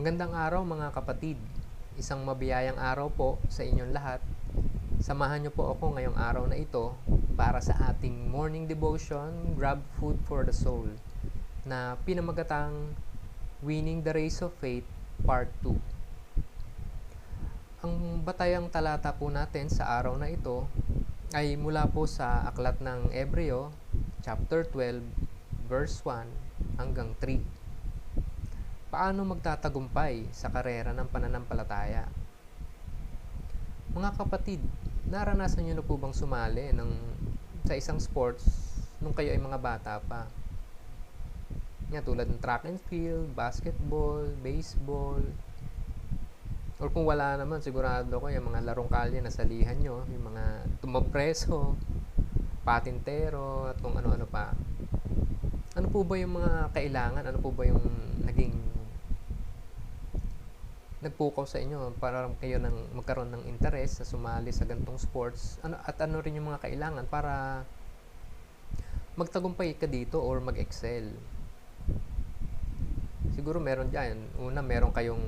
Magandang araw mga kapatid. Isang mabiyayang araw po sa inyong lahat. Samahan niyo po ako ngayong araw na ito para sa ating morning devotion, Grab Food for the Soul, na pinamagatang Winning the Race of Faith Part 2. Ang batayang talata po natin sa araw na ito ay mula po sa aklat ng Hebreo, chapter 12, verse 1 hanggang 3. Paano magtatagumpay sa karera ng pananampalataya? Mga kapatid, naranasan niyo na po bang sumali sa isang sports nung kayo ay mga bata pa? Tulad ng track and field, basketball, baseball, or kung wala naman, sigurado ko yung mga larong kalye na salihan nyo, yung mga tumapreso, patintero, at kung ano-ano pa. Ano po ba yung mga kailangan? Ano po ba yung nagpukaw sa inyo para kayo magkaroon ng interest sa sumali sa ganitong sports? Ano rin yung mga kailangan para magtagumpay ka dito or mag-excel? Siguro meron dyan. Una, meron kayong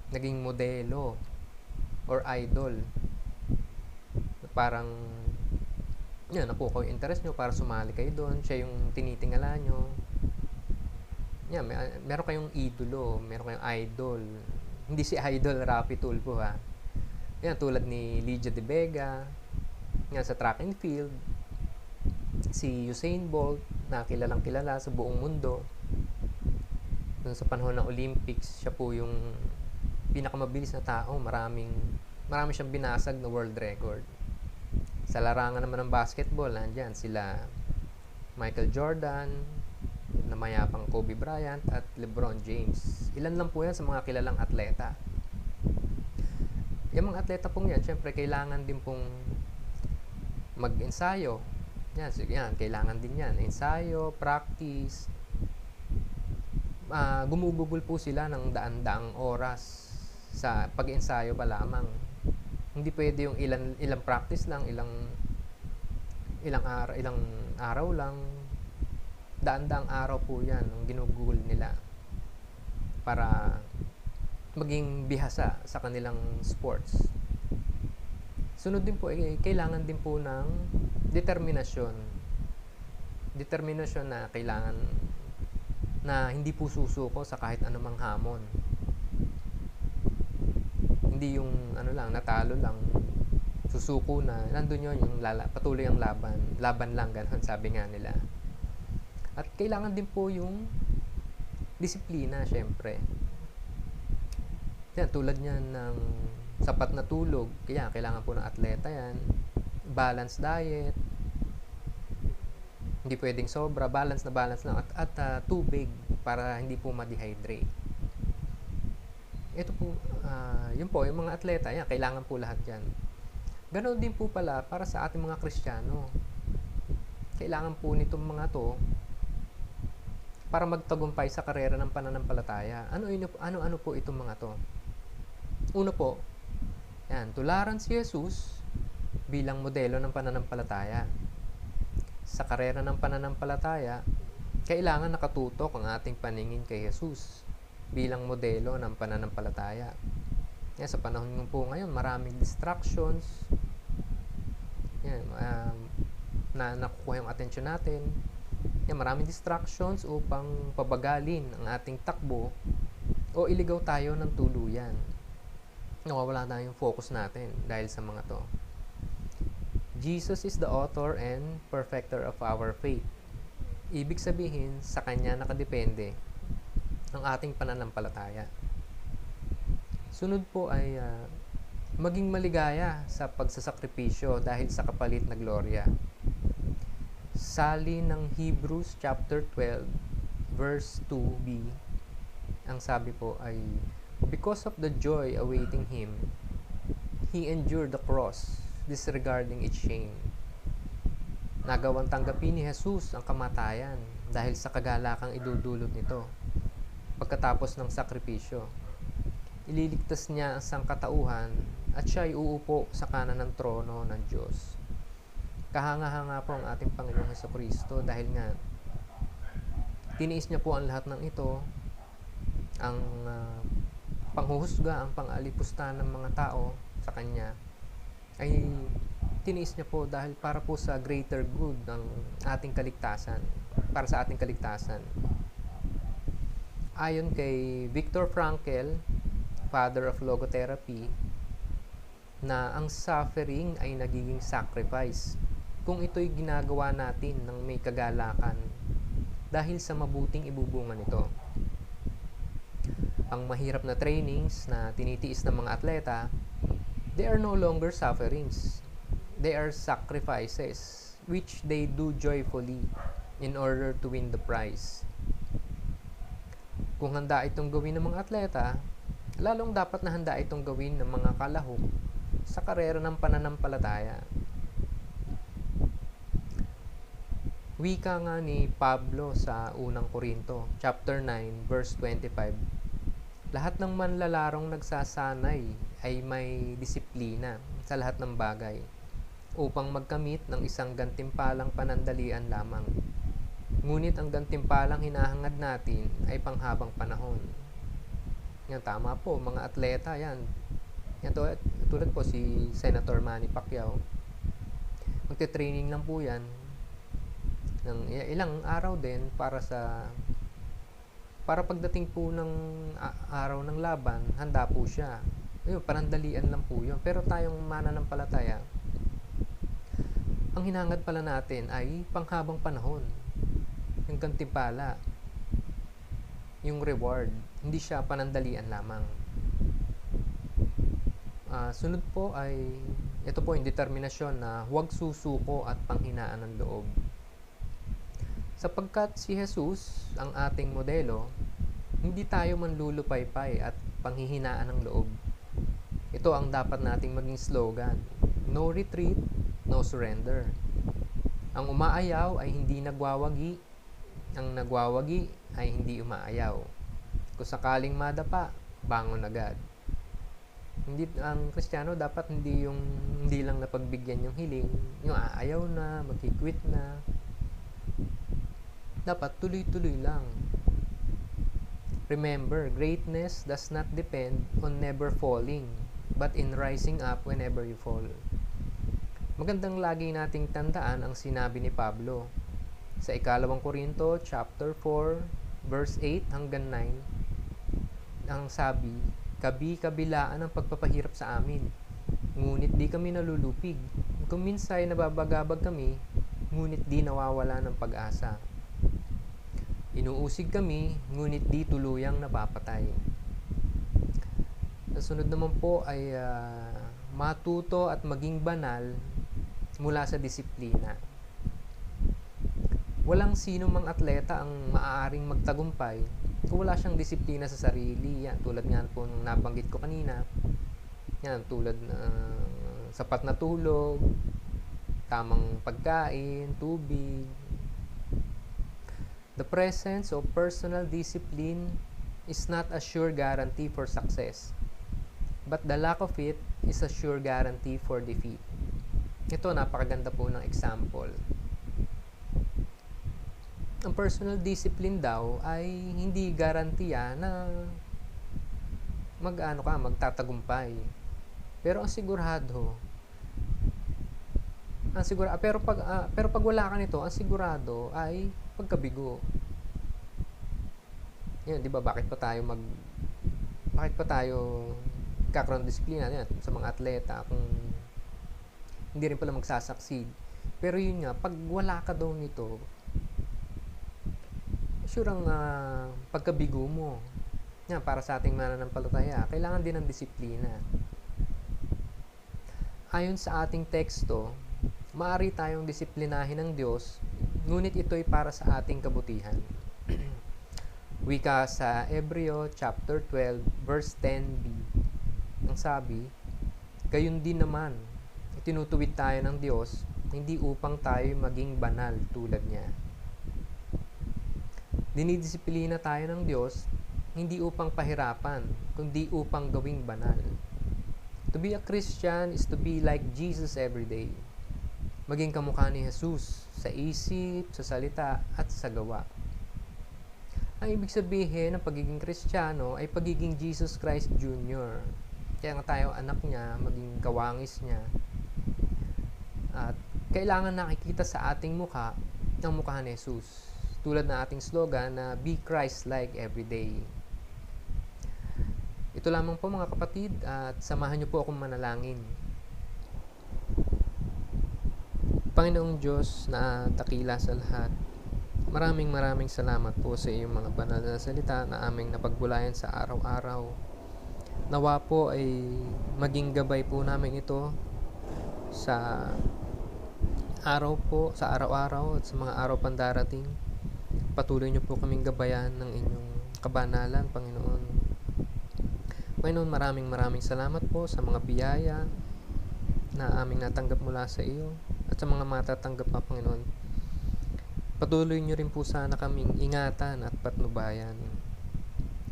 naging modelo or idol. Parang, yan, napukaw yung interest nyo para sumali kayo doon. Siya yung tinitingala nyo. Yan, meron kayong idolo, meron kayong idol. Hindi si Idol Rapi Tulfo ha. Yan, tulad ni Lydia De Vega. Yan, sa track and field. Si Usain Bolt, na kilalang kilala sa buong mundo. Doon sa panahon ng Olympics, siya po yung pinakamabilis na tao. Marami siyang binasag na world record. Sa larangan naman ng basketball, nandyan sila Michael Jordan, na mayapang Kobe Bryant at LeBron James. Ilan lang po yan sa mga kilalang atleta. Yung mga atleta pong yan, syempre kailangan din pong mag-ensayo. Yan, kailangan din yan. Ensayo, practice. Gumugugol po sila ng daan-daang oras sa pag-ensayo pa lamang. Hindi pwede yung ilang practice lang, ilang araw lang. Daan-daang araw po yan ang ginugugol nila para maging bihasa sa kanilang sports. Sunod din po, kailangan din po ng determinasyon na kailangan na hindi po susuko sa kahit anumang hamon. Hindi yung natalo lang, susuko na, nandun yun, yung patuloy ang laban lang, ganun sabi nga nila. At kailangan din po yung disiplina, syempre. Yan, tulad niyan ng sapat na tulog, kaya kailangan po ng atleta yan. Balanced diet, hindi pwedeng sobra, balance lang, at tubig para hindi po ma-dehydrate. Ito po, yun po, yung mga atleta, yan, kailangan po lahat yan. Ganon din po pala para sa ating mga Kristiyano. Kailangan po nitong mga to para magtagumpay sa karera ng pananampalataya. Ano po itong mga to? Uno po, yan, tularan si Jesus bilang modelo ng pananampalataya. Sa karera ng pananampalataya, kailangan nakatutok ang ating paningin kay Jesus bilang modelo ng pananampalataya. Yan, sa panahon po ngayon, maraming distractions. Yan, na nakukuha yung atensyon natin. Yan, maraming distractions upang pabagalin ang ating takbo o iligaw tayo ng tuluyan. Nawawala na yung focus natin dahil sa mga to. Jesus is the author and perfecter of our faith. Ibig sabihin, sa Kanya nakadepende ang ating pananampalataya. Sunod po ay maging maligaya sa pagsasakripisyo dahil sa kapalit na gloria. Sali ng Hebrews chapter 12 verse 2b, ang sabi po ay, because of the joy awaiting him, he endured the cross, disregarding its shame. Nagawang tanggapin ni Jesus ang kamatayan dahil sa kagalakang idudulot nito. Pagkatapos ng sakripisyo, ililigtas niya ang sangkatauhan at siya ay uupo sa kanan ng trono ng Diyos. Kahanga-hanga po ang ating Panginoong Jesucristo dahil nga tiniis niya po ang lahat ng ito, ang panghuhusga, ang pang-alipustahan ng mga tao sa Kanya, ay tiniis niya po dahil para po sa greater good ng ating kaligtasan, para sa ating kaligtasan. Ayon kay Viktor Frankl, father of logotherapy, na ang suffering ay nagiging sacrifice kung ito'y ginagawa natin ng may kagalakan dahil sa mabuting ibubunga nito. Ang mahirap na trainings na tinitiis ng mga atleta, they are no longer sufferings. They are sacrifices which they do joyfully in order to win the prize. Kung handa itong gawin ng mga atleta, lalong dapat na handa itong gawin ng mga kalahok sa karera ng pananampalataya. Wika nga ni Pablo sa unang Korinto, chapter 9, verse 25. Lahat ng manlalarong nagsasanay ay may disiplina sa lahat ng bagay upang magkamit ng isang gantimpalang panandalian lamang. Ngunit ang gantimpalang hinahangad natin ay panghabang panahon. Yan, tama po, mga atleta, yan. Yan tulad po si Senator Manny Pacquiao. Magte-training lang po yan ng ilang araw din para pagdating po ng araw ng laban, handa po siya. Ayun, panandalian lang po yun. Pero tayong mananampalataya, ang hinangad pala natin ay panghabang panahon. Yung gantimpala, yung reward, hindi siya panandalian lamang. Sunod po ay, ito po yung determinasyon na huwag susuko at panghinaan ng loob. Sapagkat si Jesus, ang ating modelo, hindi tayo manlulupaypay at panghihinaan ng loob. Ito ang dapat nating maging slogan. No retreat, no surrender. Ang umaayaw ay hindi nagwawagi. Ang nagwawagi ay hindi umaayaw. Kung sakaling madapa, bangon agad. Hindi, ang Kristiyano dapat hindi lang napagbigyan yung hiling, yung aayaw na, magkikwit na. Dapat tuloy-tuloy lang. Remember, greatness does not depend on never falling, but in rising up whenever you fall. Magandang lagi nating tandaan ang sinabi ni Pablo sa 2 Korinto chapter 4 verse 8 hanggang 9. Ang sabi, kabi-kabilaan ang pagpapahirap sa amin, ngunit di kami nalulupig. Kung minsay nababagabag kami, ngunit di nawawala ng pag-asa. Inuusig kami, ngunit di tuluyang napapatay. Sunod naman po ay matuto at maging banal mula sa disiplina. Walang sino mang atleta ang maaaring magtagumpay kung wala siyang disiplina sa sarili. Yan, tulad nga po ng nabanggit ko kanina. Yan, tulad ng sapat na tulog, tamang pagkain, tubig. The presence of personal discipline is not a sure guarantee for success, but the lack of it is a sure guarantee for defeat. Ito, napakaganda po ng example. Ang personal discipline daw ay hindi garantiya na magtatagumpay. Pero ang sigurado, pero pag wala ka nito, ang sigurado ay pagkabigo. Yan, 'di ba? Bakit pa tayo kakaroon ng disiplina yan sa mga atleta kung hindi rin pala magsasucceed. Pero yun nga, pag wala ka daw nito, sure ang pagkabigo mo. Yan, para sa ating mananampalataya, kailangan din ng disiplina. Ayon sa ating teksto, maaari tayong disiplinahin ng Diyos, ngunit ito'y para sa ating kabutihan. Wika sa Hebreo chapter 12 verse 10b. Ang sabi, gayon din naman, itinutuwid tayo ng Diyos, hindi upang tayo maging banal tulad niya. Dinidisiplina tayo ng Diyos, hindi upang pahirapan, kundi upang gawing banal. To be a Christian is to be like Jesus every day. Maging kamukha ni Jesus sa isip, sa salita, at sa gawa. Ang ibig sabihin ng pagiging Kristiyano ay pagiging Jesus Christ Jr. Kaya nga tayo anak niya, maging kawangis niya. At kailangan nakikita sa ating mukha ang mukha ni Jesus. Tulad na ating slogan na be Christ-like every day. Ito lamang po mga kapatid at samahan niyo po akong manalangin. Panginoong Diyos na dakila sa lahat, maraming salamat po sa iyong mga banal na salita na aming napagbulayan sa araw-araw. Nawa po ay maging gabay po namin ito sa araw-araw at sa mga araw pandarating. Patuloy niyo po kaming gabayan ng inyong kabanalan, Panginoon. Panginoon, maraming salamat po sa mga biyaya na aming natanggap mula sa iyo at sa mga matatanggap pa, Panginoon. Patuloy niyo rin po sana kaming ingatan at patnubayan.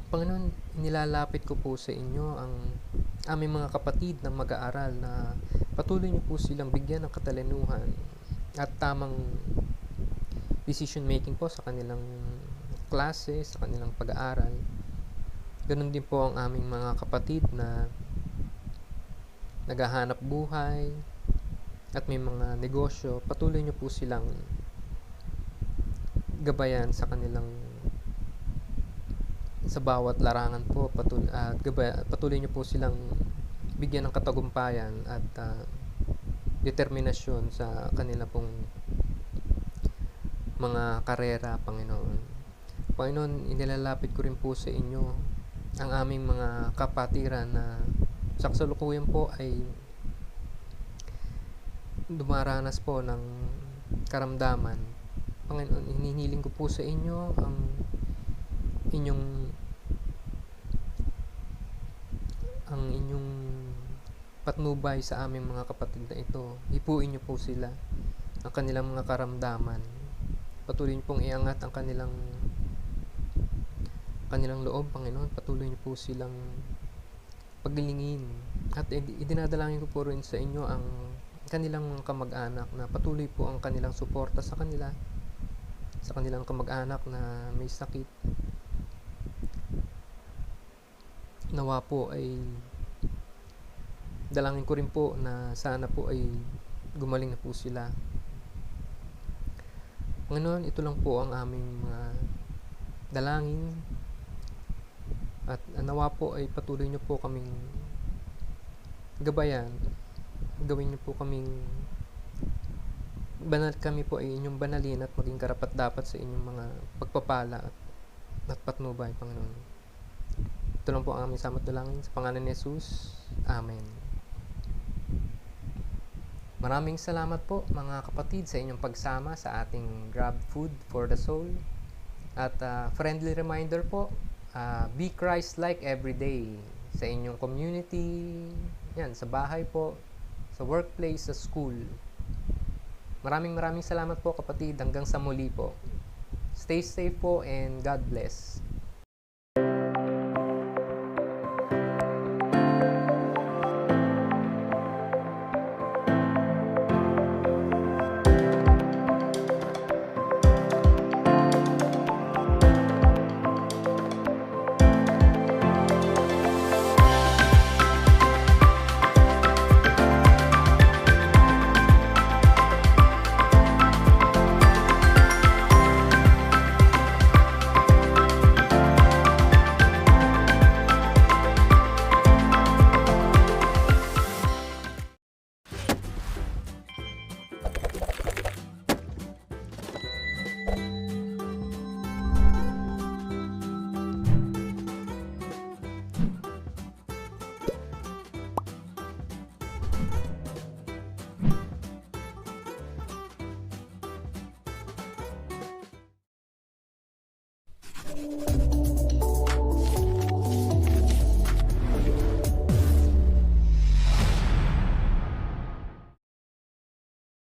Panginoon, nilalapit ko po sa inyo ang aming mga kapatid na mag-aaral na patuloy niyo po silang bigyan ng katalinuhan at tamang decision making po sa kanilang klase, sa kanilang pag-aaral. Ganun din po ang aming mga kapatid na naghahanap buhay at may mga negosyo. Patuloy nyo po silang gabayan sa kanilang sa bawat larangan po, patuloy nyo po silang bigyan ng katagumpayan at determinasyon sa kanila pong mga karera, Panginoon. Panginoon, inilalapit ko rin po sa inyo ang aming mga kapatiran na sa kasalukuyan po ay dumaranas po ng karamdaman. Panginoon, hinihiling ko po sa inyo ang inyong patnubay sa aming mga kapatid na ito. Hipuin niyo po sila, ang kanilang mga karamdaman. Patuloy niyo pong iangat ang kanilang loob, Panginoon. Patuloy niyo po silang paglilingin. At idinadalangin ko po rin sa inyo ang kanilang mga kamag-anak na patuloy po ang kanilang suporta sa kanila, sa kanilang kamag-anak na may sakit. Nawa po ay dalangin ko rin po na sana po ay gumaling na po sila. Panginoon, ito lang po ang aming mga dalangin at nawa po ay patuloy niyo po kaming gabayan. Gawin niyo po kaming kami po ay inyong banalin at maging karapat-dapat sa inyong mga pagpapala at patnubay, Panginoon. Ito lang po ang aming samot dalangin sa pangalan ni Jesus. Amen. Maraming salamat po mga kapatid sa inyong pagsama sa ating Grab Food for the Soul. At friendly reminder po, be Christ-like every day sa inyong community, yan, sa bahay po, sa workplace, sa school. Maraming salamat po kapatid. Hanggang sa muli po. Stay safe po and God bless.